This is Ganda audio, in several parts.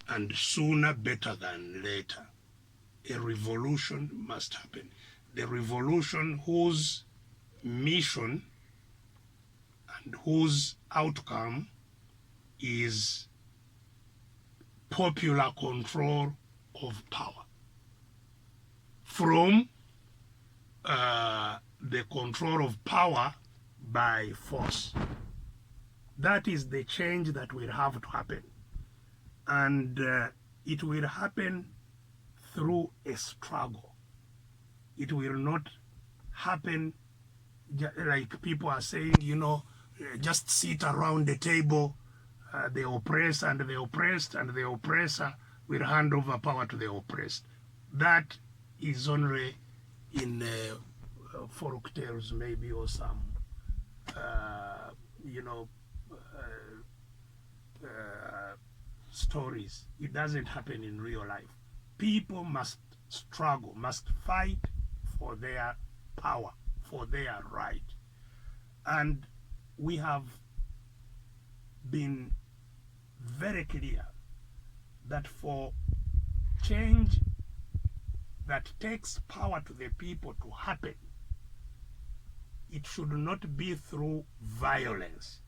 and sooner better than later, a revolution must happen. The revolution whose mission and whose outcome is popular control of power from the control of power by force. That is the change that will have to happen. And it will happen through a struggle. It will not happen like people are saying, you know, just sit around the table, the oppressed and the oppressed, and the oppressor will hand over power to the oppressed. That is only in folk tales maybe, or some, you know, stories. It doesn't happen in real life. People must struggle, must fight for their power, for their right. And we have been very clear that for change that takes power to the people to happen, it should not be through violence.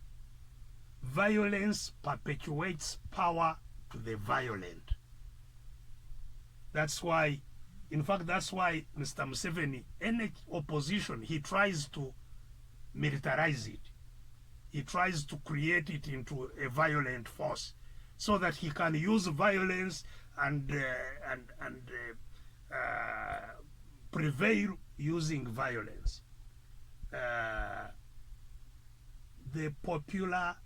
Violence perpetuates power to the violent. That's why, in fact, that's why Mr. Museveni, any opposition, he tries to militarize it. He tries to create it into a violent force so that he can use violence and prevail using violence. The popular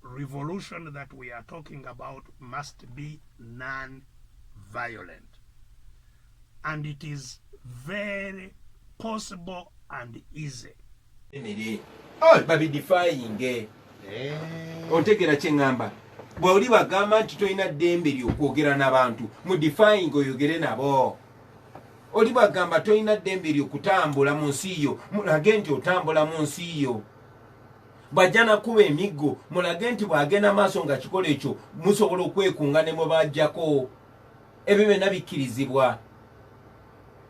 revolution that we are talking about must be non-violent. And it is very possible and easy. Oh, baby defying. Ontegera kyengamba. Bwe oli bagamba nti toyina ddembe ly'okwogera n'abantu, mu defying oyogere nabo. Oli bagamba toyina ddembe ly'okutambula mu nsi yo, mulage nti otambula mu nsi yo. Bajjana kuba emiggo, mulage nti bw'agenda maaso nga kikola ekyo musobola okwekunga ne mwe bajjako. Ebyo byonna bikkirizibwa.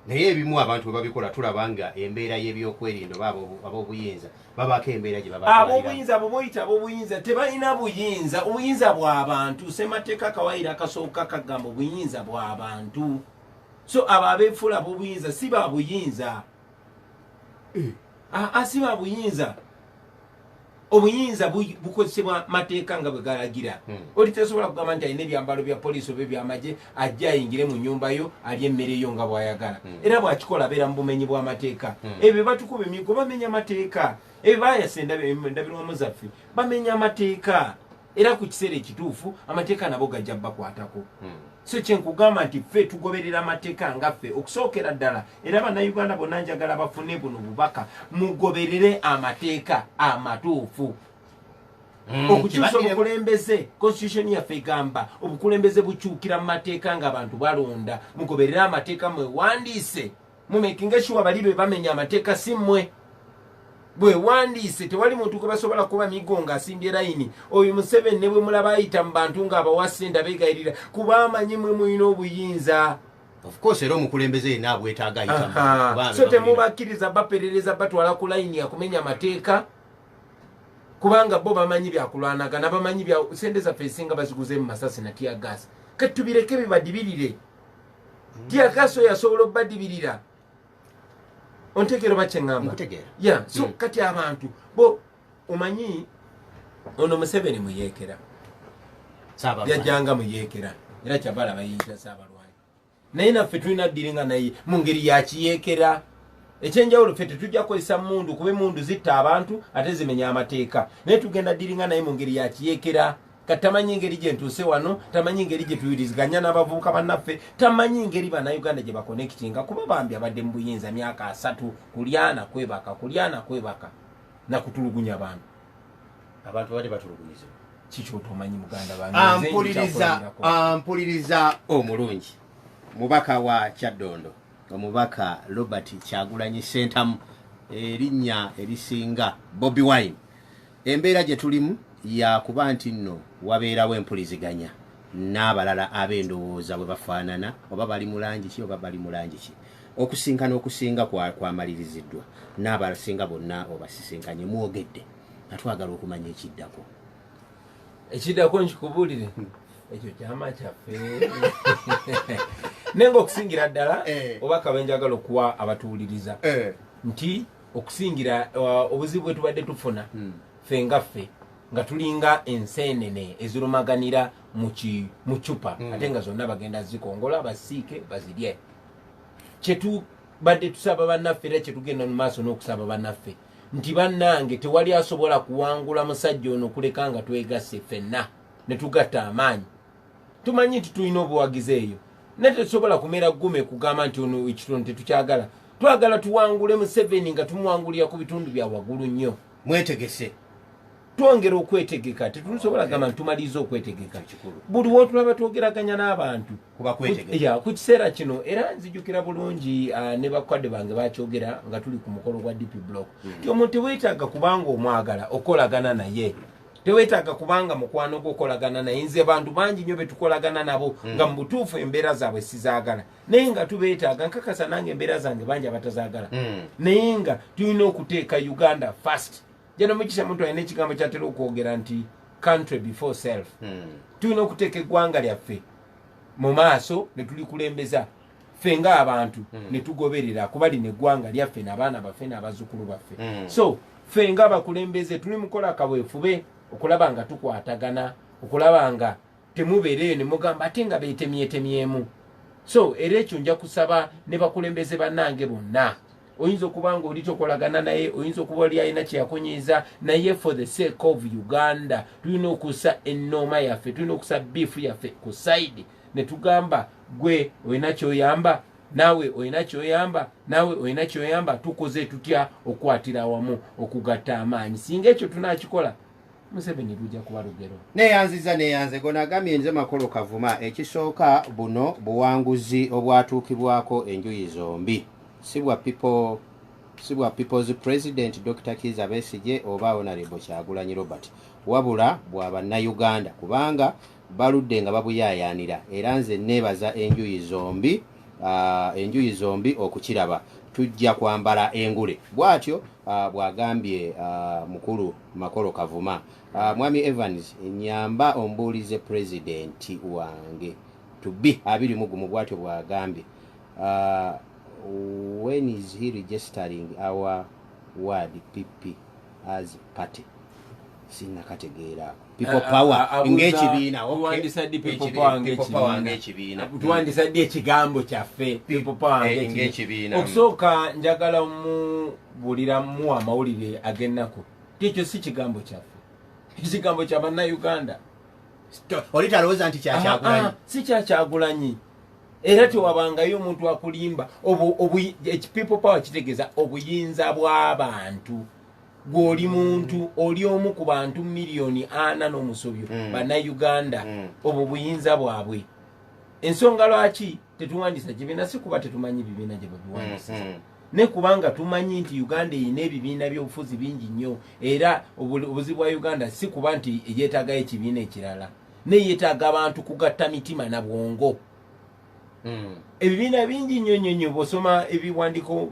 Naye ebimu abantu babikola tulaba nga embeera y'ebyokwerinda ab'obuyinza babako embeera gye babako. Ab'obuyinza abo boyita ab'obuyinza tebalina buyinza. Obuyinza bw'abantu. Ssemateeka Kawaire akasooka kagamba obuyinza bw'abantu. So abo abeefuula ab'obuyinza si ba buyinza. Si ba buyinza. Obuyinza bukozesebwa mateeka nga bwe galagira. Oli tesobola kugamba nti alina ebyambalo bya poliisi oba ebyamagye ajja ayingire mu nnyumba yo alye emmere yo nga bw'ayagala. Era bw'akikola abeera mu bumenyi bw'amateeka. Ebyo batukuba emiggo bamenya amateeka. Ebyo baayasa endabirwamu zaffe bamenya amateeka. Era ku kiseera ekituufu amateeka nabo gajja bakwatako. So kyenkugamba nti ffe tugoberera amateeka nga ffe okusookera ddala. Era bannayuganda bonna njagala bafune buno bubaka mugoberere amateeka amatuufu. Okukyusa obukulembeze, constitution yaffe egamba obukulembeze bukyukira mu mateeka ng'abantu balonda. Mugoberere amateeka mwewandiise. Mumekinga sure bali be bamenya amateeka si mmwe. Bwe wandiise tewali muntu gwe basobola kuba migo ng'asimbye layini. Oyo Museveni ne bwe mulaba ayita mu bantu ng'abawasa endabegayirira kuba amanyi mwe mulina obuyinza. Of course era omukulembeze yenna abwetaaga ayita. So temubakkiriza baperereza batwala ku layini ya kumenya amateeka kubanga bo bamanyi byakulwanagana bamanyi bya sente zaffe esinga baziguze mu masasi na tear gas. Kati tubireke bibadibirire. Tear gas oyo asobola obbadibirira. Ontegera bakyengamba. Yeah, so kati abantu bo omanyi ono Museveni muyeekera. Yajjanga muyeekera. Era kyabala bayinza Saabalwanyi. Naye naffe tulina ddiringa naye mu ngeri ya kiyeekera. Ekyenjawulo ffe tetujja kukozesa mundu kuba mundu zitta abantu ate zimenya amateeka. Naye tugenda ddiringa naye mu ngeri ya kiyeekera. Katamanyi engeri gye ntuuse wano, tamanyi engeri gye tuyiriziganya n'abavubuka bannaffe, tamanyi engeri bannayuganda gye bakonekitinga kuba bambi abadde mu buyinza myaka 3 kulyana kwebaka na kutulugunya abantu. Abantu bali batulugunyizibwa. Kiki otomanyi muganda bange? Ampuliriza omulungi. Mubaka wa Kyaddondo, omubaka Robert Kyagulanyi Ssentamu, erinnya erisinga Bobiwine. Embeera gye tulimu ya kuba nti nno wabeerawo empuliziganya n'abalala ab'endowooza bwe bafaanana oba bali mu langi ki oba bali mu langi ki. Okusinga kwamaliriziddwa n'abasinga bonna obasisinkanye mwogedde nga twagala okumanya ekiddako nkikubuulire ekyo kyama kyaffe naye nga okusingira ddala oba kabe njagala okuwa abatuwuliriza nti okusingira obuzibu bwe tubadde tufuna ffe nga ffe nga tulinga enseenene ezirumaganira mu cupa ate nga zonna bagenda zikongola basiike bazirye. Kyetubadde tusaba bannaffe era kyetugenda mu maaso n'okusaba bannaffe nti bannange tewali asobola kuwangula musajja ono kuleka nga twegasse ffenna ne tugatta amaanyi. Tumanyi nti tulina obuwagizi eyo naye tetusobola kumera ggume kugamba nti ono ekitono tetukyagala. Twagala tuwangule Museveni nga tumuwangulira ku bitundu bya waggulu nnyo. Mwetegese. Twongera okwetegeka tetusobola gamba ntumaliza okwetegeka. Buli wotulaba twogeraganya n'abantu ku kiseera kino era nzijukira bulungi ne bakwadde bange bakyogera nga tuli ku mukolo gwa DP block ti omuntu teweetaaga kubanga omwagala okolagana naye, teweetaaga kubanga mukwano gwo okolagana naye. Nze bantu bangi nnyo betukolagana nabo nga mu butuufu embeera zaabwe sizaagala naye nga tubeetaaga nkakasa nange embeera zange bangi abatazaagala naye nga tulina okuteeka Uganda first. Jana mukisha muntu alina ekigambo kyatera okwogera nti country before self. Tulina okuteeka eggwanga lyaffe mu maaso ne tulikulembeza ffe ng'abantu ne tugoberera kuba lino eggwanga lyaffe n'abaana baffe n'abazzukulu baffe. So ffe ng'abakulembeze tuli mukola kabwefube okulaba nga tukwatagana, okulaba nga temubeereyo ne mugamba ate nga beetemyetemyemu. So era ekyo nja kusaba ne bakulembeze bannange bonna. Oyinza okuba nga oli tokolagana naye, oyinza okuba oli alina kyeyakunyiiza naye for the sake of Uganda tulina okussa ennooma yaffe, tulina okussa biifu yaffe ku side ne tugamba gwe olina kyoyamba naawe olina kyoyamba naawe olina kyoyamba, tukoze tutya okwatira awamu okugatta amaanyi. Singa ekyo tunakikola Museveni lujja kuba lugero. Neyanze gonagambye nze Makolo Kavuma ekisooka buno buwanguzi obwatuukibwako enjuyi zombi. Sibwa People's President Dr. Kizza Besigye oba Honorable Kyagulanyi Robert wabula bw'aba Uganda kubanga baludde nga babuyaayaanira era nze neebaza enjuyi zombi okukiraba. Tujja kwambala engule bw'atyo bw'agambye mukulu Makolo Kavuma. Mwami Evans nyamba ombuulize President wange tubi 21 bw'atyo bw'agambye. When is he registering our word PP as party? Sina kategeera. People power ng'ekibiina. Tuwandisadde people power ng'ekibiina. Tuwandisadde ekigambo kyaffe people power ng'ekibiina. Okusooka njagala mubuliramu amawulire ag'ennaku. Ekyo si kigambo kyaffe. Ekigambo kya bannayuganda. Oli talowooza nti Kyagulanyi? Si Kyagulanyi. Era tewabangayo omuntu akulimba people power kitegeeza obuyinza bw'abantu. Gw'oli muntu oli omu ku bantu miliyoni 4 n'omusobyo bannayuganda obwo buyinza bwabwe. Ensonga lwaki tetuwandisa kibiina si kuba tetumanyi bibiina gye babiwandisa ne kubanga tumanyi nti Uganda erina ebibiina by'obufuzi bingi nnyo era obuzibu bwa Uganda si kuba nti yeetaagayo ekibiina ekirala ne yeetaaga abantu kugatta mitima na bwongo. Ebibiina bingi nnyo bw'osoma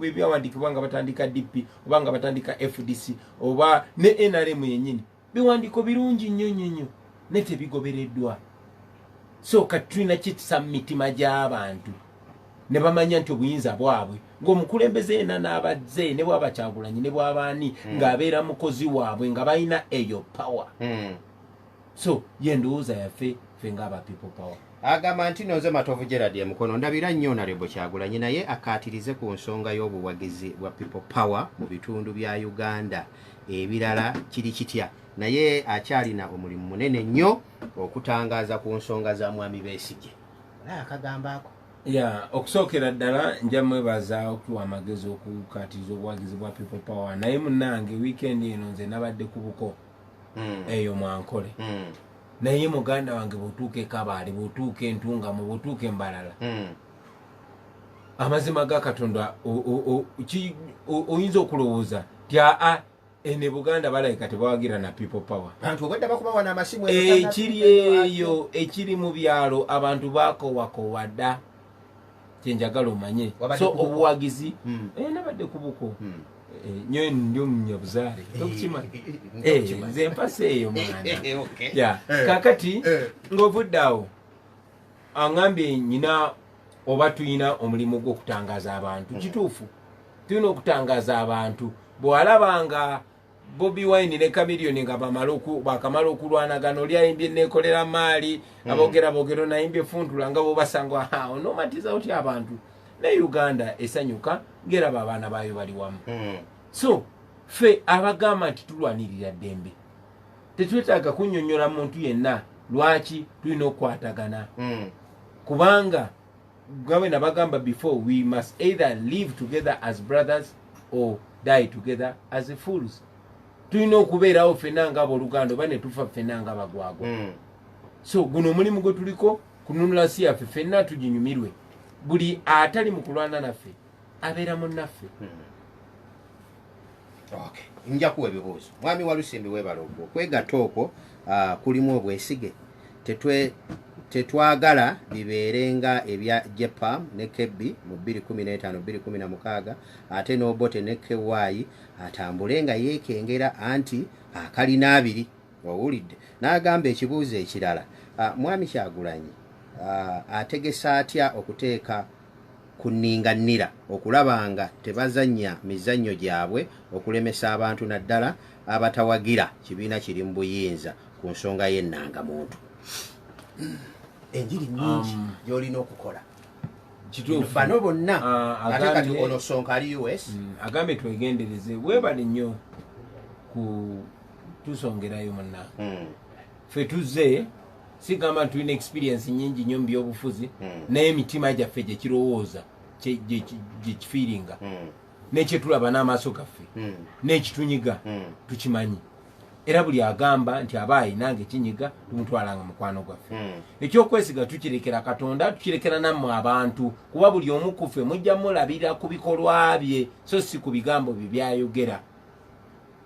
ebyawandikibwa nga batandika DP oba nga batandika FDC oba ne NRM yennyini biwandiko birungi nnyo ne tebigobereddwa. So kati tulina kitisa mu mitima gy'abantu ne bamanya nti obuyinza bwabwe ng'omukulembeze yena n'abazze ne bw'aba Kyagulanyi ne bw'abaani ng'abeera mukozi waabwe nga balina eyo power. So ye ndowooza yaffe ffe ng'aba people power. Agamba nti nze Matovu Gerard Mukono ndabira nnyo Honorable Kyagulanyi naye akaatirize ku nsonga y'obuwagizi bwa people power mu bitundu bya Uganda ebirala kiri kitya naye akyalina omulimu munene nnyo okutangaaza ku nsonga za Mwami Besigye. Akagamba ako okusookera ddala nja mwebaza okuwa amagezi okukaatiriza obuwagizi bwa people power naye munnange weekend eno nze nabadde ku buko eyo Mwankole. Naye muganda wange butuuke Kabaale butuuke Ntunga mu butuuke Mbalala. Amazima ga Katonda oyinza okulowooza ti ene Buganda balabika tebawagira na people power. Bantu obadde bakubawa n'amasimu Ekiri eyo ekiri mu byalo abantu bakowakowa dda kyenjagala omanye. So obuwagizi nabadde kubuko. Nyo ndio munyabuzaale tokukimanyi nze mpase eyo mwana kakati ng'ovuddeawo aŋŋambye nyina oba tuyina omulimu gw'okutangaza abantu kituufu tulina okutangaza abantu bw'alabanga Bobiwine ne Chameleone nga bakamala okulwanagana oli ayimbye neekolera maali aboogera nayimbye funtula nga bobasanga onoomatiza otya abantu ne Uganda esanyuka ng'eraba abaana baayo bali wamu. So fe abagamba nti tulwanirira ddembe tetwetaaga kunnyonnyola muntu yenna lwaki tulina okukwatagana kubanga gawe nabagamba before we must either live together as brothers or die together as fools. Tulina okubeerawo ffenna ng'abooluganda oba ne tufa ffenna ng'abagwagwa. So guno omulimu gwe tuliko kununula nsi yaffe ffenna tuginyumirwe buli atali mu kulwana naffe abeera munnaffe. Okay. Nja kuwa ebibuuzo. Mwami Walusimbi weebala okwegatta okwo kulimu obwesige. Tetwagala bibeerenga ebya Jepam ne Kebbi mu 2015-2016 ate n'Obote ne Kewaayi atambulenga yeekengera anti akalina abiri owulidde. N'agamba ekibuuzo ekirala. Mwami Kyagulanyi ategesa atya okuteeka kunninganira okulabanga tebazannya mizannyo gyabwe okulemesa abantu naddala abatawagira kibiina kiri mu buyinza ku nsonga y'ennangamuntu. Enjiri nnyingi gy'olina okukola bano bonna ate kati ono Sonko ali US agambe twegendereze weebale nnyo tusongerayo munna ffe tuzze sigamba tulina experience nyingi nnyo mu byobufuzi naye emitima gyaffe gye kirowooza gye kifiiringa n'ekyetulaba n'amaaso gaffe n'ekitunyiga tukimanyi era buli agamba nti abaayi nange kinyiga tumutwalanga mukwano gwaffe ekyokwesiga tukirekera Katonda tukirekera nammwe abantu kuba buli omu ku ffe mujja mulabira ku bikolwa bye so si ku bigambo bye byayogera.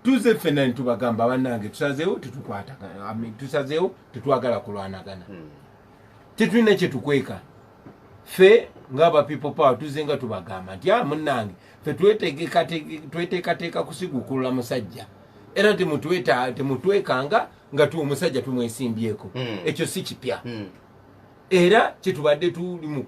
Tuze ffenna ne tubagamba bannange tusazeewo tusazeewo tetwagala kulwanagana tetulina kye tukweka ffe ng'aba people power tuze nga tubagamba nti munnange ffe tweteekateeka kusigukulula musajja era temutwekanga nga omusajja tumwesimbyeko ekyo si kipya era kyetubadde tuli mu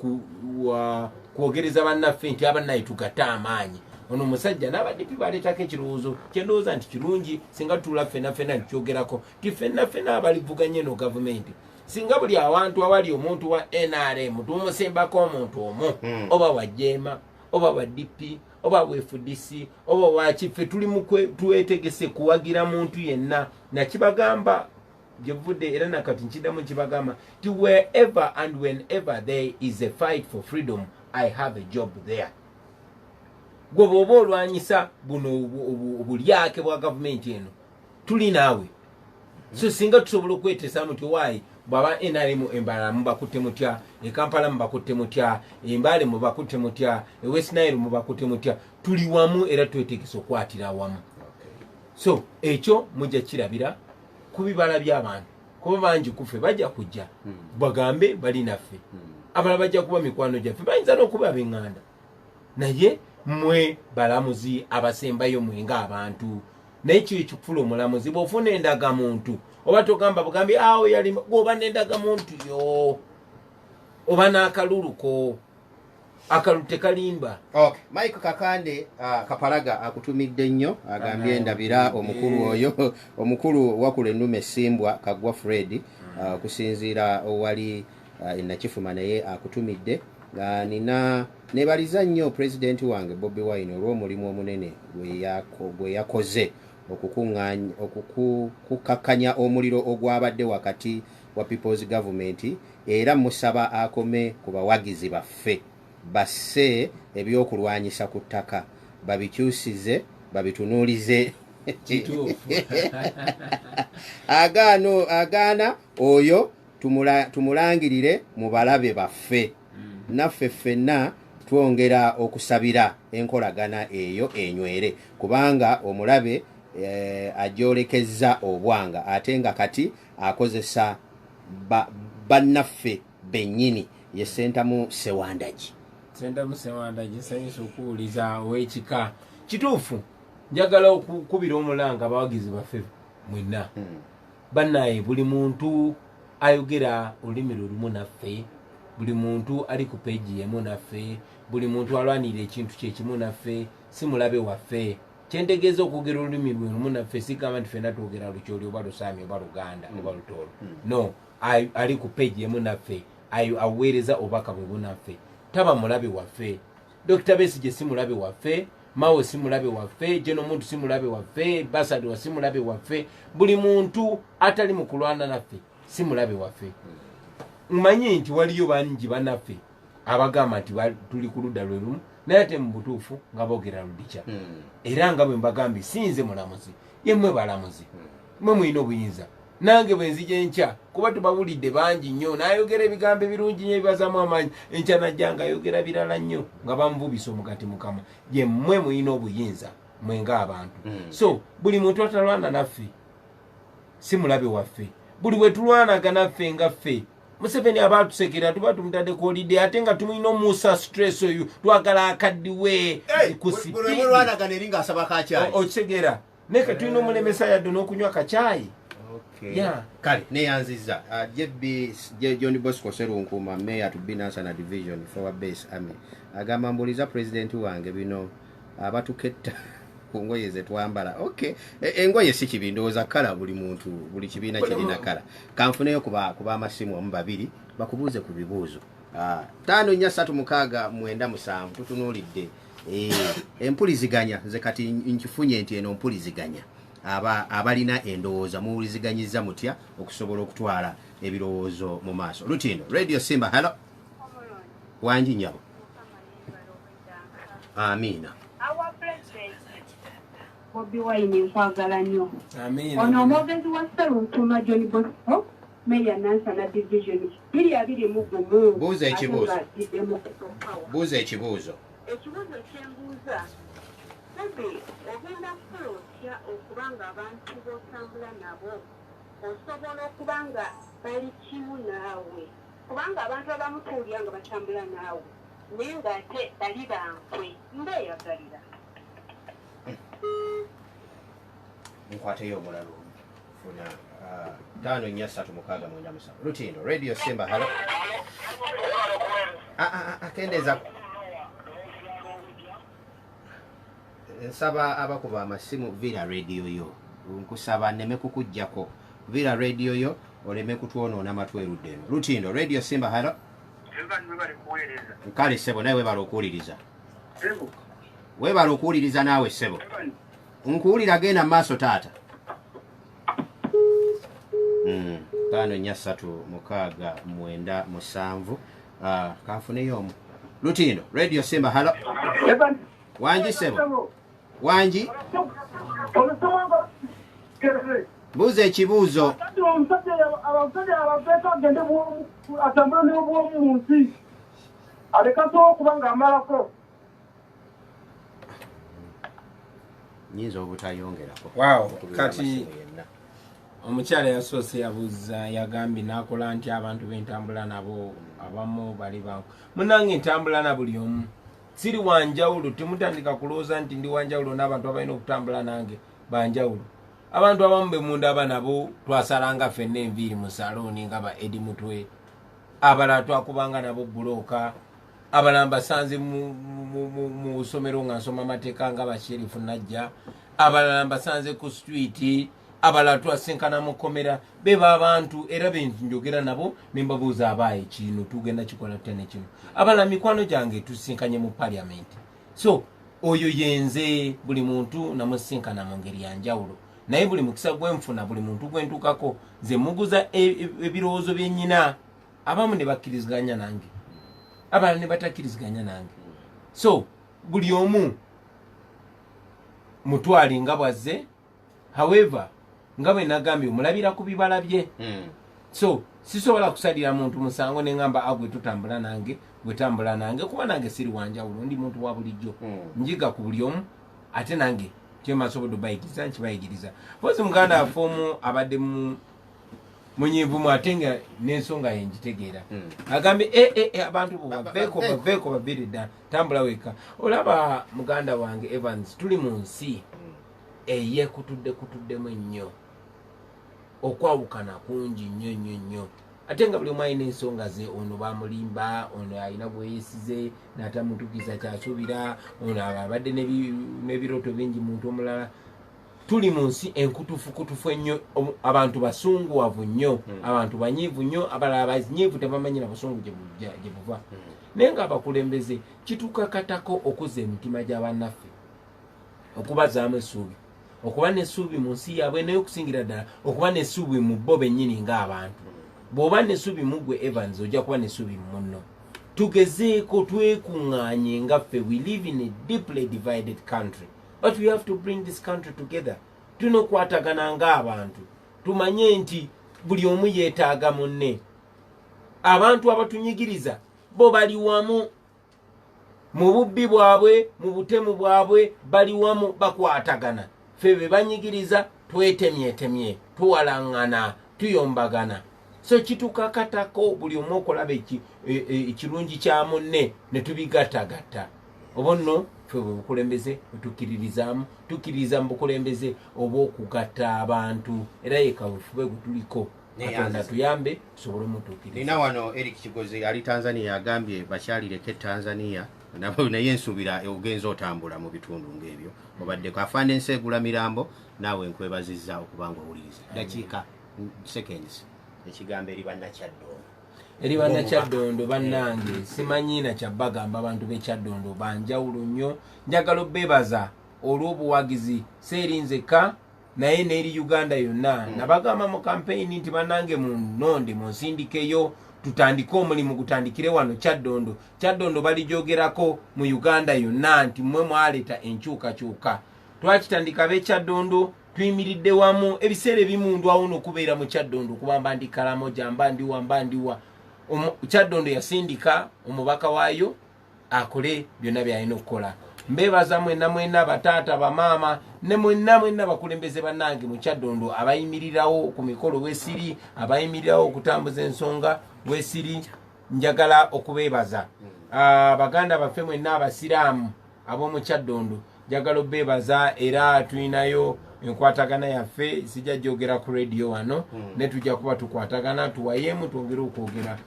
kwogereza bannaffe nti abannaye tugatte amaanyi ono omusajja n'abaddipi baleetako ekirowoozo kyendowooza nti kirungi singa tutula ffenna nikyogerako ti ffenna abalivuganya eno gavumenti singa buli awantu awali omuntu wa NRM tumusembako omuntu omu oba wajjeema oba baddipi oba bwefudisi oba wakiffe tuli twetegese kuwagira muntu yenna nakibagamba gyevudde era nakati nkiddamu nkibagamba ti wherever and whenever there is a fight for freedom I have a job there. Gwe bw'oba olwanyisa buno obulyake bwa gavumenti eno tuli naawe so singa tusobola okweteesaamu nti waayi bw'aba NRM embala mubakutte mutya Kampala mubakutte mutya embale mubakutte mutya West Nile mubakutte mutya tuli wamu era twetegese okwatira wamu. So ekyo mujja kirabira ku bibala by'abantu kuba bangi kuffe bajja kujja bagambe bali naffe abala bajja kuba mikwano gyaffe bayinza n'okuba ab'eŋŋanda naye mwe balamuzi abasembayo mwenga abantu n'ekyo ekikufula omulamuzi bw'ofuna endagamuntu oba togamba bugambi awo yali gwoba n'endagamuntu yo oba n'akaluluko akalu tekalimba. Okay. Mike Kakande Kapalaga akutumidde nnyo agambye ndabira omukulu oyo omukulu wakule ennume Simbwa Kagwa Fred kusinziira owali Nakifuma naye akutumidde nina nebaliza nnyo president wange Bobiwine olw'omulimu omunene gwe yakoze okukakanya omuliro ogwabadde wakati wa People's Government era musaba akome ku bawagizi baffe basse ebyokulwanyisa ku ttaka babikyusize babitunuulize agaana oyo tumulangirire mu balabe baffe naffe ffenna twongera okusabira enkolagana eyo enywere kubanga omulabe ajolekeza obwanga ate nga kati akozesa bannaffe bennyini ye Sentamu Sewandagi. Sentamu Sewandagi sanyusa okuwuliza ow'ekika kituufu njagala okukubira omulanga abawagizi baffe mwenna bannaye buli muntu ayogera olulimi lulimu naffe, buli muntu ali ku peegi yemu naffe, buli muntu alwanira ekintu kyekimu naffe, si mulabe waffe. Kyentegeeza okwogera olulimi lulimu naffe sigamba nti ffenna twogera Lukyoli oba Lusaami oba Luganda oba Lutoolo. No, ali ku peegi yemu naffe, aweereza obubaka bwe bunaffe, taba mulabe waffe. Dr. Besigye si mulabe waffe, Mao si mulabe waffe, Jeno Muntu si mulabe waffe, Basadwa si mulabe waffe, buli muntu atali mu kulwana naffe si mulabe waffe. Mmanyi nti waliyo bangi bannaffe abagamba nti tuli ku ludda lwe lumu naye ate mu butuufu nga boogera ludica. Era nga bwe mbagambye sinze mulamuzi, ye mmwe balamuzi, mmwe mulina obuyinza. Nange bwe nzija enkya kuba tubawulidde bangi nnyo n'ayogera ebigambo ebirungi nnyo ebibazaamu amaanyi, enkya najja nga ayogera birala nnyo nga bamuvubisa omugati mu kamwa. Ye mmwe mulina obuyinza mwe ng'abantu. So buli muntu atalwana naffe si mulabe waffe. Buli we tulwanaga naffe nga ffe Museveni aba tusekera tuba tumutadde ku holiday ate nga tumulina omusa stress oyo twagala akaddiwe kulwanagana eri ng'asaba kacaayi okitegeera neka tulina omulemesa yadde n'okunywa kacaayi. Yeah. Kale neyanziza John Bosco Serunkuuma Mayor to be National Division for Base Army agamba mbuliza president wange bino abatuketta ku ngoye ze twambala. Okay, engoye si kibi ndowooza kala buli muntu buli kibiina kirina kala. Kanfuneyo kuba amasimu omu babiri bakubuuze ku bibuuzo 5-3-6-9-7 tutunuulidde empuliziganya ze kati nkifunye nti eno mpuliziganya abalina endowooza muwuliziganyiza mutya okusobola okutwala ebirowoozo mu maaso. Lutindo Radio Simba, hello wanji nyabo. Amina. Our president Bobiwine nkwagala nnyo. Amina. Ono omwogezi wa Serunkuuma John Bosco Mayor Nansana Division 225. Buuza ekibuuzo. Buuza ekibuuzo. Ekibuuzo kyembuuza Bebe ogenda kukola otya okubanga abantu b'otambula nabo osobola okubanga bali kimu naawe, kubanga abantu abamu tuwulira nga batambula naawe naye ng'ate bali bankwe mbeeyagalira. Nkwateyo omulala funa 5-4-3-6-9-7. Lutindo Radio Simba, hello. Akendeeza nsaba abakuba amasimu Villa Radio yo nkusaba nneme kukujjako Villa Radio yo oleme kutwonoona matwerudde eno. Lutindo Radio Simba, hello. Kale ssebo naye webala okuwuliriza. Webala okuwuliriza naawe ssebo. Nkuwulira genda maaso taata. 5-4-3-6-9-7 kanfuneyo omu. Lutindo Radio Simba, hello. Wanji ssebo. Wanji buuza ekibuuzo. Nyinza obutayongerako. Wow, kati omukyala yasoose yabuuza yagambye n'akola nti abantu b'entambula nabo abamu bali bangu. Munange entambula na buli omu siri wanjawulo, temutandika kulooza nti ndi wanjawulo n'abantu abalina okutambula nange banjawulo. Abantu abamu be mundaba nabo twasalanga ffenna enviiri mu salooni nga ba Edi Mutwe, abalala twakubanga nabo bulooka, abalala mbasanze mu ssomero nga nsoma amateeka nga Basherifu Najja, abalala mbasanze ku street, abalala twasinkana mu kkomera. Beba abantu era be njogera nabo ne mbabuuza abaaye kino tugenda kikola tutya kino. Abalala mikwano gyange tusinkanye mu parliament. So oyo yenze buli muntu namusinkana mu ngeri ya njawulo. Naye buli mukisa gwenfuna buli muntu gwentukako nze muguza ebirowoozo byennyina. Abamu ne bakkiriziganya nange, abalala ne batakkiriziganya nange. So buli omu mutwali nga bwazze. However nga bwe nagambye omulabira ku bibala bye. So sisobola kusalira muntu musango ne ngamba agwe tutambula nange gwe tambula nange kuba nange siri wanjawulo ndi muntu wa bulijjo. Njiga ku buli omu ate nange kyemasobodde bayigiriza nkibayigiriza pozi muganda afomu abadde munyivumu ate nga n'ensonga yenjitegeera agambye abantu baveeko babiri ddala tambula weka olaba muganda wange Evans tuli mu nsi eyekutuddemu ennyo okwawukana kungi nnyo ate nga buli omu alina ensonga ze ono bamulimba ono alina bweyesize n'atamutukiza kyasuubira ono abadde n'ebirooto bingi muntu omulala tuli mu nsi enkutufukutufu ennyo abantu basunguwavu nnyo abantu banyiivu nnyo abalala banyiivu tebamanyira busungu gye buva naye nga abakulembeze kitukakatako okuzza emitima gy'abannaffe okubazaamu essuubi okuba n'essuubi mu nsi yaabwe naye okusingira ddala okuba n'essuubi mu bo bennyini ng'abantu bw'oba n'essuubi mu ggwe Evans ojja kuba n'essuubi mu munno tugezeeko twekuŋŋaanye ngaffe we live in a deeply divided country but we have to bring this country together tulina okukwatagana ng'abantu tumanye nti buli omu yeetaaga munne abantu abatunyigiriza bo bali wamu mu bubbi bwabwe mu butemu bwabwe bali wamu bakwatagana ffe be banyigiriza twetemyetemye tuwalaŋŋana tuyombagana so kitukakatako buli omu okulaba ekirungi kya munne ne tubigattagatta oba nno ffe bwe bukulembeze wetukkiririzaamu tukkiririza mu bukulembeze oba okugatta abantu era yekawefube gwe tuliko katonda tuyambe tusobole omutuukiriza. Nina wano Eric Kigozi ali Tanzania agambye bakyalireke Tanzania naye nsuubira ogenza otambula mu bitundu ng'ebyo obaddeko afande Nseegula Mirambo naawe nkwebazizza okuba nga owuliriza dakiika seconds ekigambo eri bannakyaddondo bannange simanyi na kyabagamba abantu b'ekyaddondo banjawulo nnyo njagala obeebaza olw'obuwagizi seerinzeka naye n'eri Uganda yonna nabagamba mu kampeyini nti bannange munonde munsindikeyo tutandike omulimu gutandikire wano Kyaddondo balijoogerako mu Uganda yonna nti mmwe mwaleeta enkyukakyuka twakitandika ab'ekyaddondo tuyimiridde wamu ebiseera ebimu ndwawo okubeera mu Kyaddondo kubamba ndi Kalamoja mba ndiwa Kyaddondo yasindika omubaka waayo akole byonna byalina okukola mbeebaza mwenna bataata bamaama ne mwenna bakulembeze bannange mu Kyaddondo abayimirirawo ku mikolo wesiri abayimirirawo okutambuza ensonga wesiri njagala okubeebaza baganda baffe mwenna abasiraamu ab'omu Kyaddondo njagala obeebaza era tulinayo enkwatagana yaffe sijja jogera ku radio wano ne tujja kuba tukwatagana tuwayemu twongere okwogera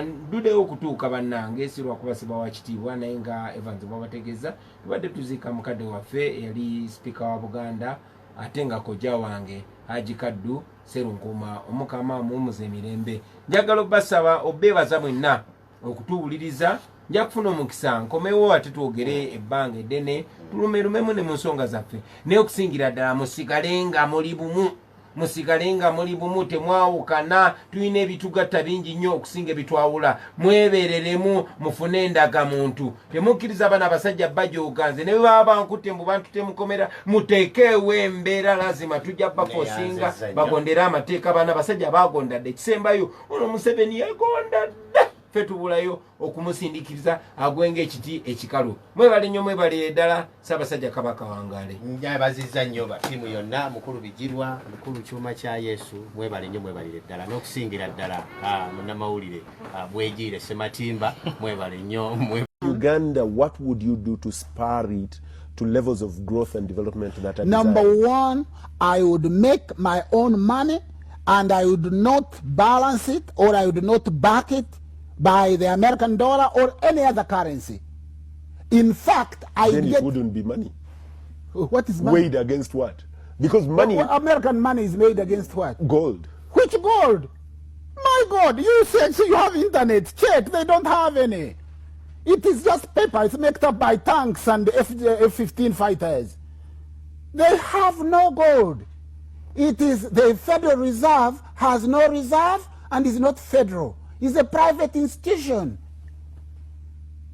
ndudewo okutuuka bannange sirwa kubasiba wa kitiibwa naye nga Evans bwabategeeza tubadde tuziika mukadde waffe yali sipiika wa Buganda ate nga kojja wange Haji Kaddu Serunkuma omukama mumuze emirembe njagala obasaba obeebaza mwenna okutuwuliriza nja kufuna omukisa nkomewo ate twogere ebbanga eddene tulumerumemu ne mu nsonga zaffe naye okusingira ddala musigale nga muli bumu temwawukana tulina ebitugatta bingi nnyo okusinga ebitwawula mwebereremu mufune endaga muntu temukkiriza bana abasajja bajooganze ne bwe baba bankutte mbu bantu temukomera muteekeewo embeera lazima tujja bafoosinga bagondere amateeka bana abasajja bagondadde ekisembayo ono Museveni yagondadde ffe tubulayo okumusindikiriza agwenga ekiti ekikalu mwebale nnyo mwebale ddala Ssaabasajja Kabaka wangaale njabazizza nnyo batiimu yonna mukulu Bijirwa mukulu Kyuma kya Yesu mwebale nnyo mwebalire ddala n'okusingira ddala munnamawulire Bwegiire Sematimba mwebale nnyo Uganda, what would you do to spur it to levels of growth and development that are Number desired? one, I would make my own money and I would not balance it or I would not back it by the American dollar or any other currency. In fact, Then it wouldn't be money. What is money? Weighed against what? Because money... American money is made against what? Gold. Which gold? My God, you said you have internet. Check, they don't have any. It is just paper. It's made up by tanks and F-15 fighters. They have no gold. It is the Federal Reserve has no reserve and is not federal. It's a private institution.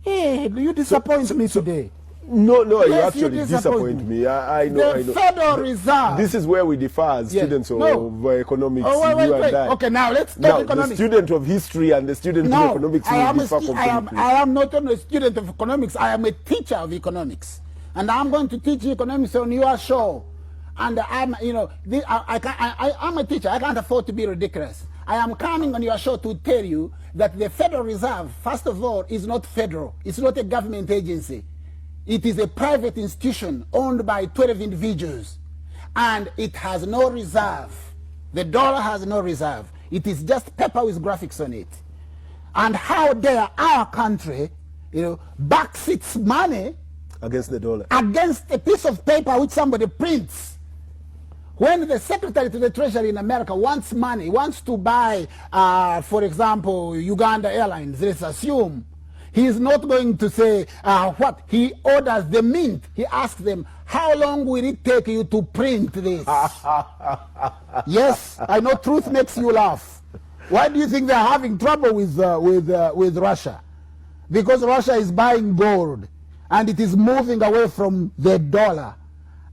Hey, you disappoint me today. No, Yes, you actually disappoint me. I know. The Federal Reserve. This is where we differ as students of economics. Wait. And I. Okay, now let's talk economics. The student of history and the student of economics will differ completely. I am not only a student of economics, I am a teacher of economics. and I'm going to teach economics on your show. And I'm, you know, I'm a teacher. I can't afford to be ridiculous. I am coming on your show to tell you that the Federal Reserve, first of all, is not federal. It's not a government agency. It is a private institution owned by 12 individuals. And it has no reserve. The dollar has no reserve. It is just paper with graphics on it. And how dare our country, you know, backs its money against the dollar, against a piece of paper which somebody prints. When the Secretary to the Treasury in America wants money, wants to buy, for example, Uganda Airlines, let's assume, he is not going to say what? He orders the mint. He asks them, how long will it take you to print this? Yes, I know truth makes you laugh. Why do you think they're having trouble with Russia? Because Russia is buying gold, and it is moving away from the dollar.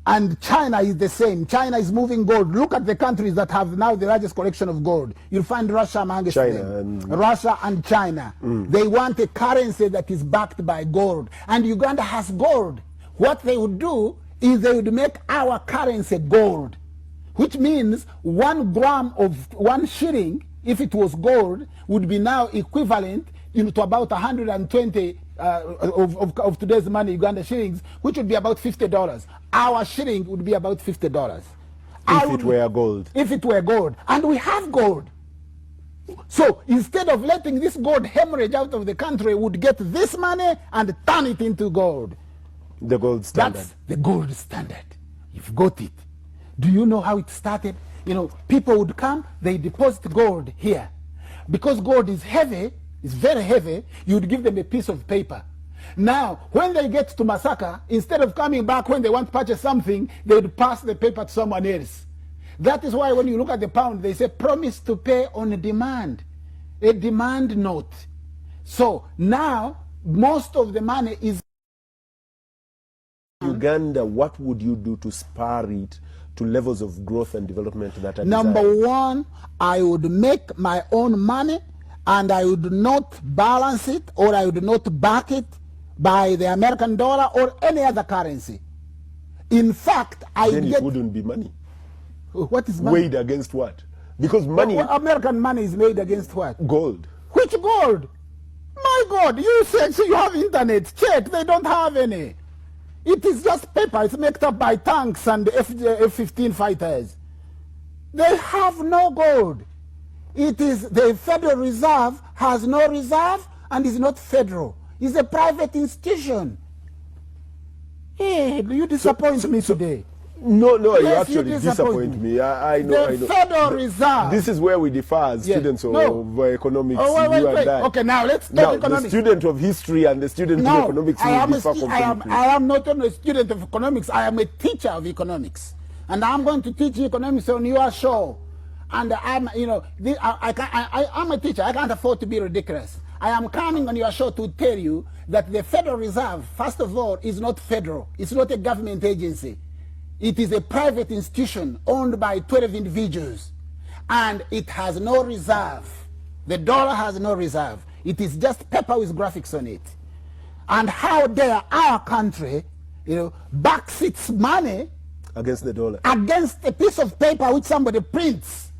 And China is the same. China is moving gold. Look at the countries that have now the largest collection of gold. You'll find Russia amongst them. Russia and China. They want a currency that is backed by gold. And Uganda has gold. What they would do is they would make our currency gold, which means 1 gram of 1 shilling, if it was gold, would be now equivalent, you know, to about 120 of today's money, Uganda shillings, which would be about $50. Our shilling would be about $50. If it were gold. If it were gold. And we have gold. So instead of letting this gold hemorrhage out of the country, we would get this money and turn it into gold. The gold standard. That's the gold standard. You've got it. Do you know how it started? You know, people would come, they deposit gold here. Because gold is heavy, it's very heavy, you'd give them a piece of paper. Now, when they get to Masaka, instead of coming back when they want to purchase something, they would pass the paper to someone else. That is why when you look at the pound, they say promise to pay on demand, a demand note. So now, most of the money is... Uganda, what would you do to spur it to levels of growth and development that are Number desired? 1, I would make my own money, and I would not balance it, or I would not back it by the American dollar or any other currency. In fact, then it wouldn't be money. What is money? Weighed against what? Because money... Well, American money is made against what? Gold. Which gold? My God, you said so you have internet. Check, they don't have any. It is just paper. It's made up by tanks and F-15 fighters. They have no gold. It is the Federal Reserve has no reserve and is not federal. It's a private institution. Hey, you disappoint me today. No, you Yes, actually you disappoint me. I know. The Federal Reserve. This is where we differ as Yes. students of economics. Oh, wait, you and I. Okay, now let's Now, talk the economics. student of history and the student of economics will differ completely. I am not only a student of economics, I am a teacher of economics. And I'm going to teach economics on your show. And I'm, you know, I'm a teacher. I can't afford to be ridiculous. I am coming on your show to tell you that the Federal Reserve, first of all, is not federal. It's not a government agency. It is a private institution owned by 12 individuals. And it has no reserve. The dollar has no reserve. It is just paper with graphics on it. And how dare our country, you know, backs its money Against the dollar. against a piece of paper which somebody prints.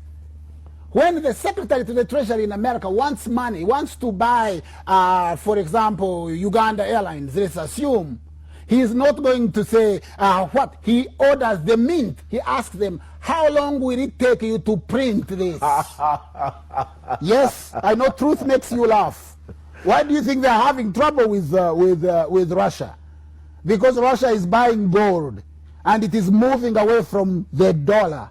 When the Secretary to the Treasury in America wants money, wants to buy, for example, Uganda Airlines, let's assume, he is not going to say what? He orders the mint. He asks them, how long will it take you to print this? Yes, I know truth makes you laugh. Why do you think they're having trouble with Russia? Because Russia is buying gold, and it is moving away from the dollar.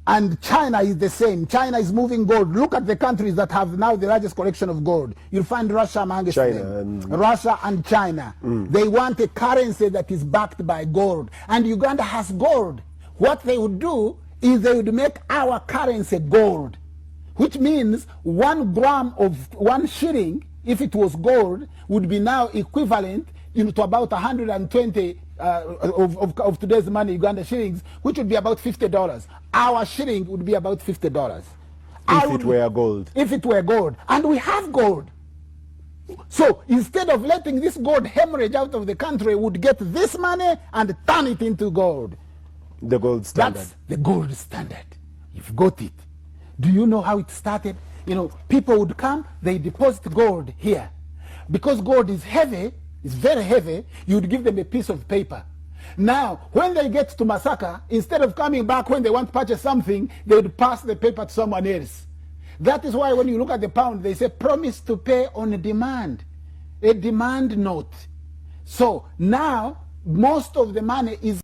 And China is the same. China is moving gold. Look at the countries that have now the largest collection of gold. You'll find Russia amongst them. Russia and China. They want a currency that is backed by gold. And Uganda has gold. What they would do is they would make our currency gold, which means 1 gram of 1 shilling, if it was gold, would be now equivalent, you know, to about 120 of today's money, Uganda shillings, which would be about $50. Our shilling would be about $50. If it were gold. If it were gold. And we have gold. So instead of letting this gold hemorrhage out of the country, would get this money and turn it into gold. The gold standard. That's the gold standard. You've got it. Do you know how it started? You know, people would come, they deposit gold here. Because gold is heavy, it's very heavy, you would give them a piece of paper. Now, when they get to Masaka, instead of coming back when they want to purchase something, they would pass the paper to someone else. That is why when you look at the pound, they say promise to pay on demand, a demand note. So now, most of the money is